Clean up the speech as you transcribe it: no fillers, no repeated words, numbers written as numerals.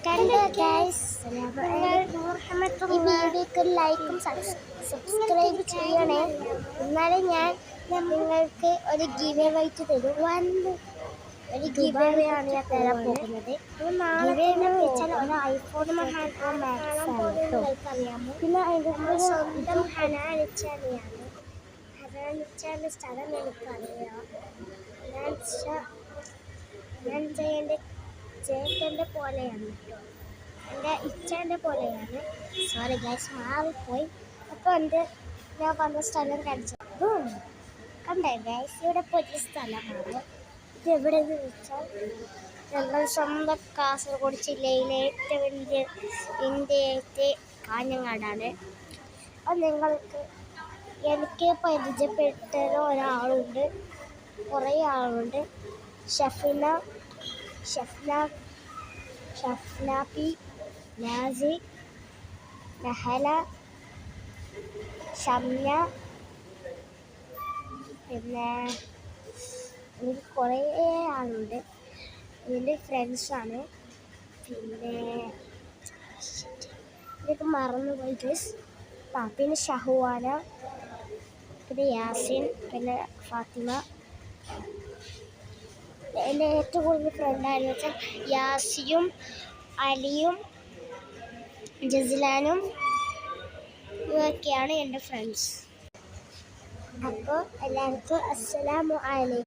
കണ്ടോ ഗൈസ്, ഈ വീഡിയോക്ക് ലൈക്കും സബ്സ്ക്രൈബ് ചെയ്യണേ. എന്നാലേ ഞാൻ നിങ്ങൾക്ക് ഒരു ഗിവ് അവേ തരും. ഒരു ഗിവ് അവേ ആണ് ഞാൻ തരാൻ പോകുന്നത്. വെച്ചാൽ ഒരു ഐഫോൺ നിങ്ങൾക്കറിയാമോ? പിന്നെ അതിൻ്റെ സ്വന്തം ഹനാനിച്ചാണ്. ഹനാനിച്ചാൻ്റെ സ്ഥലം എനിക്കറിയാം. ഞാൻ എൻ്റെ ചേട്ടൻ്റെ പോലെയാണ് കേട്ടോ, എൻ്റെ ഇച്ഛൻ്റെ പോലെയാണ്. സോറി ഗൈസ്, മാറിപ്പോയി. അപ്പോൾ ഞാൻ വന്ന സ്ഥലം കാണിച്ചു. കണ്ടേ ഗൈസ്, ഇവിടെ പുതിയ സ്ഥലമാണ്. ഇത് എവിടെയെന്ന് വെച്ചാൽ ഞങ്ങൾ സ്വന്തം കാസർഗോഡ് ജില്ലയിലെ ഏറ്റവും വലിയ ഇന്ത്യയിലെ കാഞ്ഞങ്ങാടാണ്. അപ്പോൾ എനിക്ക് പരിചയപ്പെട്ട ഒരാളുണ്ട്, കുറേ ആളുണ്ട്. ഷഫ്ന പി, നാസി, നഹല, ഷംന, പിന്നെ എനിക്ക് കുറേ ആളുണ്ട്. എൻ്റെ ഫ്രണ്ട്സാണ്. പിന്നെ ഇതൊക്കെ മറന്നുപോയി ഗൈസ്. പിന്നെ ഷഹുവാന, പിന്നെ യാസിൻ, പിന്നെ ഫാത്തിമ. എൻ്റെ ഏറ്റവും കൂടുതൽ ഫ്രണ്ടായെന്ന് വെച്ചാൽ യാസിയും അലിയും ജസിലാനും, ഇവരൊക്കെയാണ് എൻ്റെ ഫ്രണ്ട്സ്. അപ്പോൾ എല്ലാവർക്കും അസ്സലാമു അലൈക്കും.